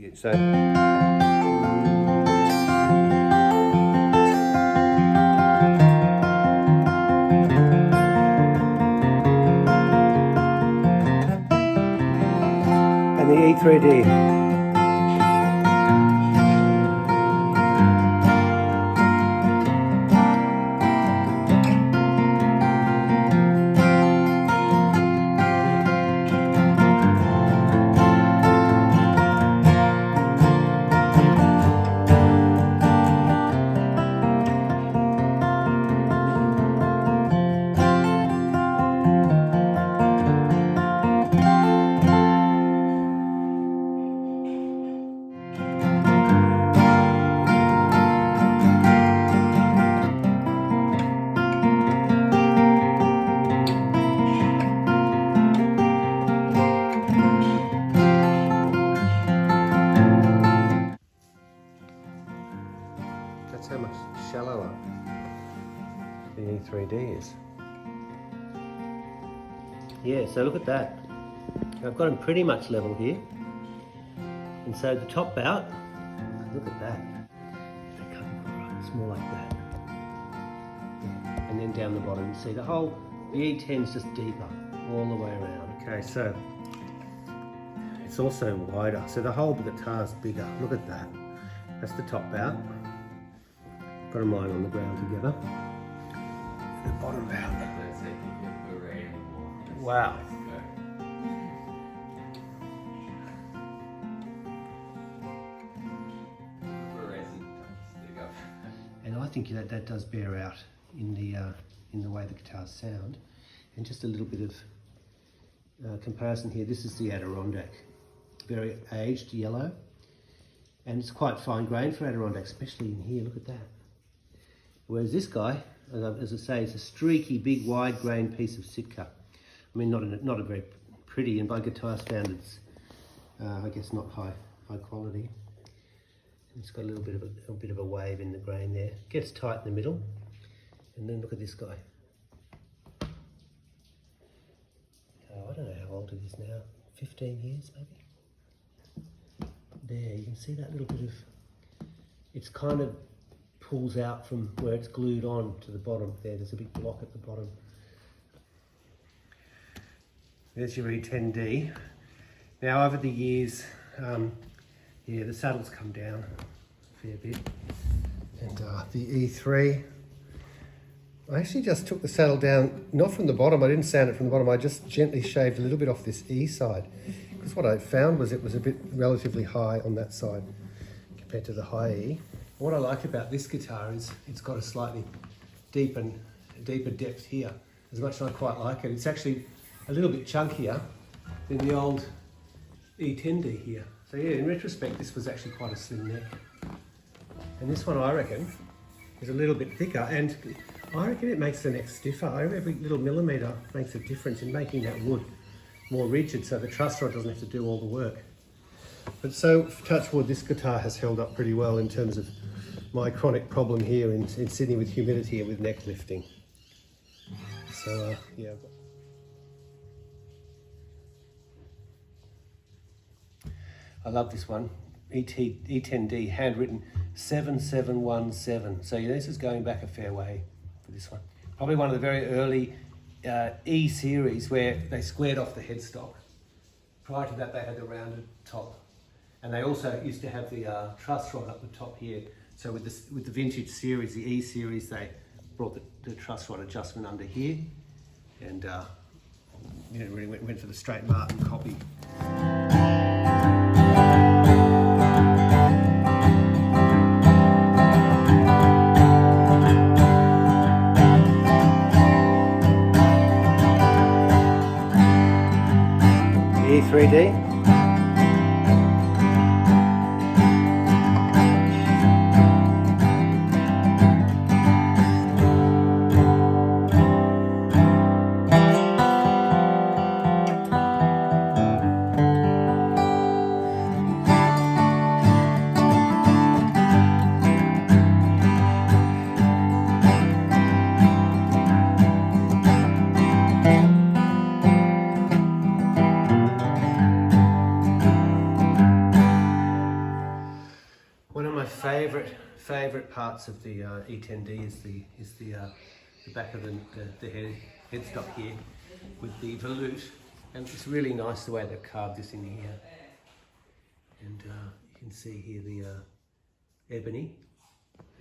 distribute. So and the E3DE. That's how much shallower the E3DE is. Yeah, so look at that. I've got them pretty much level here. And so the top bout, look at that. They can't be right, it's more like that. And then down the bottom, you see the whole, the E10 is just deeper all the way around. Okay, so it's also wider. So the whole guitar's bigger. Look at that. That's the top bout. Got them lying on the ground together. The bottom bout. Wow. And I think that does bear out in the way the guitars sound. And just a little bit of comparison here. This is the Adirondack, very aged yellow, and it's quite fine grained for Adirondack, especially in here. Look at that. Whereas this guy, as I say, is a streaky, big, wide-grained piece of Sitka. I mean, not a very pretty, and by guitar standards, I guess not high quality. It's got a little bit of a wave in the grain there. Gets tight in the middle, and then look at this guy. Oh, I don't know how old it is now. 15 years, maybe. There, you can see that little bit of. It's kind of pulls out from where it's glued on to the bottom there. There's a big block at the bottom. There's your E10D. Now over the years, yeah, the saddle's come down a fair bit. And the E3, I actually just took the saddle down, not from the bottom, I didn't sand it from the bottom, I just gently shaved a little bit off this E side. Because what I found was it was a bit relatively high on that side compared to the high E. What I like about this guitar is it's got a slightly deeper depth here. As much as I quite like it, it's actually a little bit chunkier than the old E10D here. So yeah, in retrospect, this was actually quite a slim neck. And this one, I reckon, is a little bit thicker, and I reckon it makes the neck stiffer. Every little millimetre makes a difference in making that wood more rigid, so the truss rod doesn't have to do all the work. But so, touch wood, this guitar has held up pretty well in terms of my chronic problem here in Sydney with humidity and with neck lifting. So yeah. I love this one, E10D, handwritten 7717. So yeah, this is going back a fair way for this one. Probably one of the very early E series where they squared off the headstock. Prior to that, they had the rounded top. And they also used to have the truss rod up the top here. So with the vintage series, the E series, they brought the truss rod adjustment under here, and you know, really went for the straight Martin copy. The E3DE. One of my favourite parts of the E10D is the back of the headstock here with the volute, and it's really nice the way they've carved this in here. And you can see here the ebony,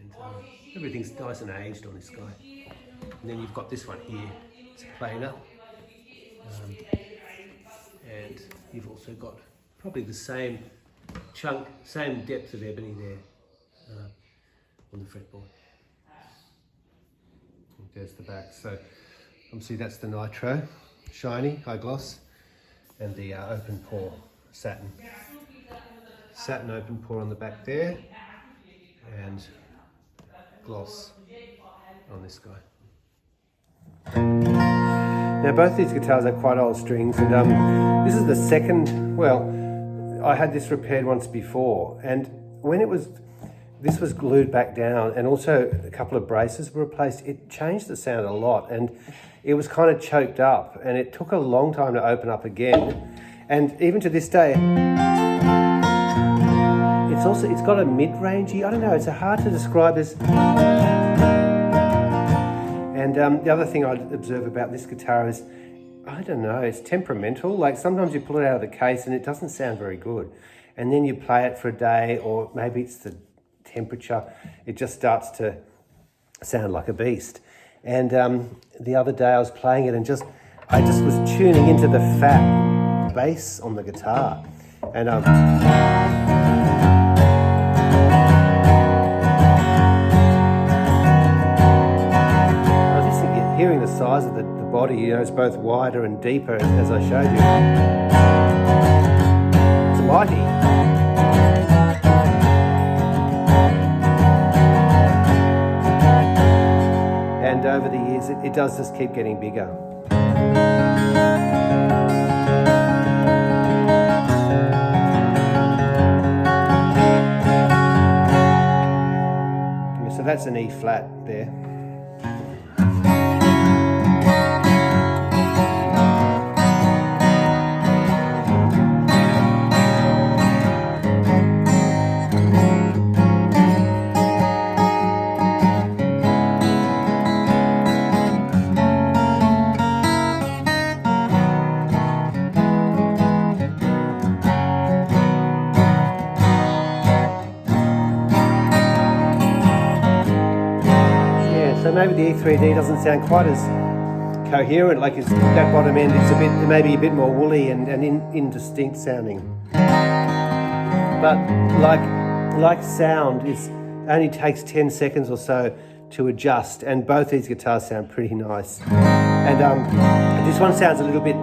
and everything's nice and aged on this guy. And then you've got this one here, it's plainer, and you've also got probably the same chunk, same depth of ebony there on the fretboard. And there's the back. So obviously that's the nitro, shiny, high gloss, and the open pore satin. Satin open pore on the back there, and gloss on this guy. Now both these guitars are quite old strings, and this is the second, well, I had this repaired once before, and when this was glued back down, and also a couple of braces were replaced, it changed the sound a lot, and it was kind of choked up, and it took a long time to open up again. And even to this day, it's got a mid-rangey, I don't know, it's hard to describe this. And the other thing I'd observe about this guitar is, I don't know, it's temperamental. Like sometimes you pull it out of the case and it doesn't sound very good. And then you play it for a day, or maybe it's the temperature, it just starts to sound like a beast. And the other day I was playing it and I just was tuning into the fat bass on the guitar. And hearing the size of the body, you know, it's both wider and deeper, as I showed you. It's mighty. And over the years, it does just keep getting bigger. So that's an E flat there. So maybe the E3DE doesn't sound quite as coherent, like that bottom end, it's maybe a bit more woolly and indistinct sounding. But like sound, it only takes 10 seconds or so to adjust, and both these guitars sound pretty nice. And this one sounds a little bit,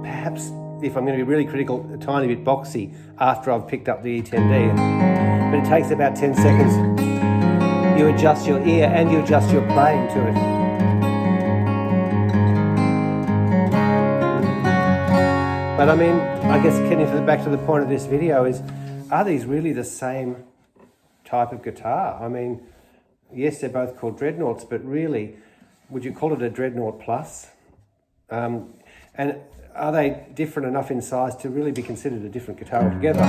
perhaps, if I'm going to be really critical, a tiny bit boxy after I've picked up the E10D. But it takes about 10 seconds. You adjust your ear and you adjust your playing to it. But I mean, I guess getting back to the point of this video is, are these really the same type of guitar? I mean, yes, they're both called Dreadnoughts, but really, would you call it a Dreadnought Plus? And are they different enough in size to really be considered a different guitar altogether?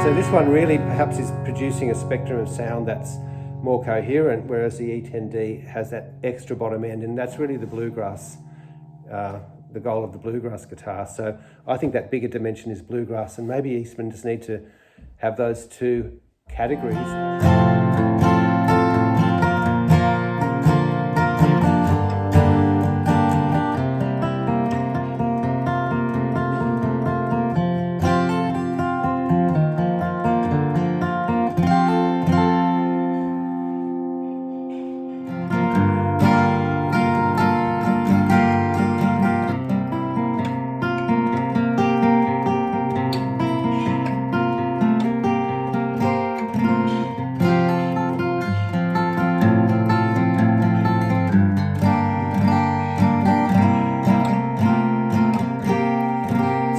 So this one really perhaps is producing a spectrum of sound that's more coherent, whereas the E10D has that extra bottom end, and that's really the bluegrass, the goal of the bluegrass guitar. So I think that bigger dimension is bluegrass, and maybe Eastman just need to have those two categories.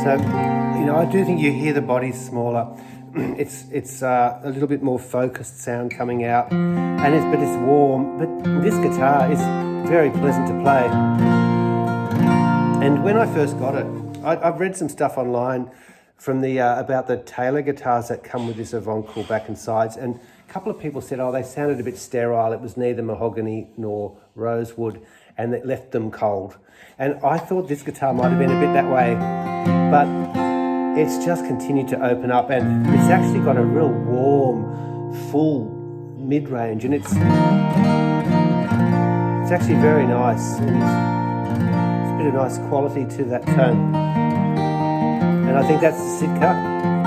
So, you know, I do think you hear the body smaller. It's a little bit more focused sound coming out, but it's warm. But this guitar is very pleasant to play. And when I first got it, I've read some stuff online from the about the Taylor guitars that come with this Avant back and sides, and a couple of people said, oh, they sounded a bit sterile. It was neither mahogany nor rosewood, and it left them cold. And I thought this guitar might have been a bit that way, but it's just continued to open up, and it's actually got a real warm, full mid-range, and it's actually very nice. And it's a bit of nice quality to that tone. And I think that's the Sitka.